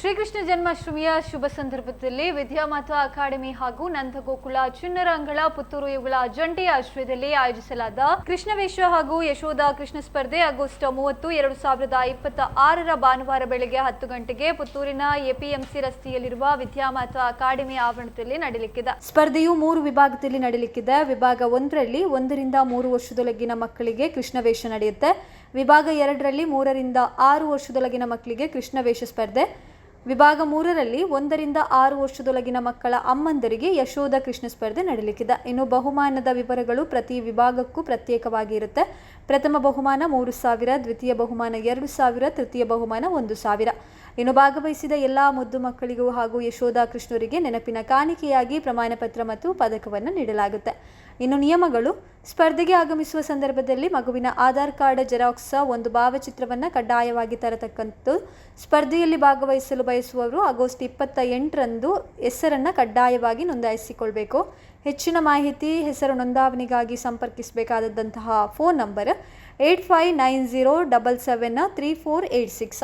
ಶ್ರೀಕೃಷ್ಣ ಜನ್ಮಾಷ್ಟಮಿಯ ಶುಭ ಸಂದರ್ಭದಲ್ಲಿ ವಿದ್ಯಾಮಾತಾ ಅಕಾಡೆಮಿ ಹಾಗೂ ನಂದಗೋಕುಲ ಚಿಣ್ಣರ ಅಂಗಳ ಪುತ್ತೂರು ಇವುಗಳ ಜಂಟಿ ಆಶ್ರಯದಲ್ಲಿ ಆಯೋಜಿಸಲಾದ ಕೃಷ್ಣವೇಷ ಹಾಗೂ ಯಶೋಧ ಕೃಷ್ಣ ಸ್ಪರ್ಧೆ ಆಗಸ್ಟ್ 30, 2026 ಭಾನುವಾರ ಬೆಳಗ್ಗೆ 10 ಗಂಟೆಗೆ ಪುತ್ತೂರಿನ ಎಪಿಎಂಸಿ ರಸ್ತೆಯಲ್ಲಿರುವ ವಿದ್ಯಾಮಾತಾ ಅಕಾಡೆಮಿ ಆವರಣದಲ್ಲಿ ನಡೆಯಲಿಕ್ಕಿದೆ. ಸ್ಪರ್ಧೆಯು 3 ವಿಭಾಗದಲ್ಲಿ ನಡೆಯಲಿಕ್ಕಿದೆ. ವಿಭಾಗ 1ರಲ್ಲಿ 1 ರಿಂದ 3 ವರ್ಷದೊಳಗಿನ ಮಕ್ಕಳಿಗೆ ಕೃಷ್ಣವೇಷ ನಡೆಯುತ್ತೆ. ವಿಭಾಗ 2ರಲ್ಲಿ 3 ರಿಂದ 6 ವರ್ಷದೊಳಗಿನ ಮಕ್ಕಳಿಗೆ ಕೃಷ್ಣವೇಷ ಸ್ಪರ್ಧೆ. ವಿಭಾಗ 3ರಲ್ಲಿ 1 ರಿಂದ 6 ವರ್ಷದೊಳಗಿನ ಮಕ್ಕಳ ಅಮ್ಮಂದರಿಗೆ ಯಶೋಧ ಕೃಷ್ಣ ಸ್ಪರ್ಧೆ ನಡೆಯಲಿಕ್ಕಿದೆ. ಇನ್ನು ಬಹುಮಾನದ ವಿವರಗಳು ಪ್ರತಿ ವಿಭಾಗಕ್ಕೂ ಪ್ರತ್ಯೇಕವಾಗಿ ಇರುತ್ತೆ. ಪ್ರಥಮ ಬಹುಮಾನ 3,000, ದ್ವಿತೀಯ ಬಹುಮಾನ 2,000, ತೃತೀಯ ಬಹುಮಾನ 1,000. ಇನ್ನು ಭಾಗವಹಿಸಿದ ಎಲ್ಲ ಮುದ್ದು ಮಕ್ಕಳಿಗೂ ಹಾಗೂ ಯಶೋಧ ಕೃಷ್ಣರಿಗೆ ನೆನಪಿನ ಕಾಣಿಕೆಯಾಗಿ ಪ್ರಮಾಣ ಪತ್ರ ಮತ್ತು ಪದಕವನ್ನು ನೀಡಲಾಗುತ್ತೆ. ಇನ್ನು ನಿಯಮಗಳು: ಸ್ಪರ್ಧೆಗೆ ಆಗಮಿಸುವ ಸಂದರ್ಭದಲ್ಲಿ ಮಗುವಿನ ಆಧಾರ್ ಕಾರ್ಡ್ ಜೆರಾಕ್ಸ್, ಒಂದು ಭಾವಚಿತ್ರವನ್ನು ಕಡ್ಡಾಯವಾಗಿ ತರತಕ್ಕಂಥದ್ದು. ಸ್ಪರ್ಧೆಯಲ್ಲಿ ಭಾಗವಹಿಸಲು ಬಯಸುವವರು ಆಗಸ್ಟ್ 28ರಂದು ಹೆಸರನ್ನು ಕಡ್ಡಾಯವಾಗಿ ನೋಂದಾಯಿಸಿಕೊಳ್ಬೇಕು. ಹೆಚ್ಚಿನ ಮಾಹಿತಿ, ಹೆಸರು ನೋಂದಾವಣೆಗಾಗಿ ಸಂಪರ್ಕಿಸಬೇಕಾದಂತಹ ಫೋನ್ ನಂಬರ್ 8590773486.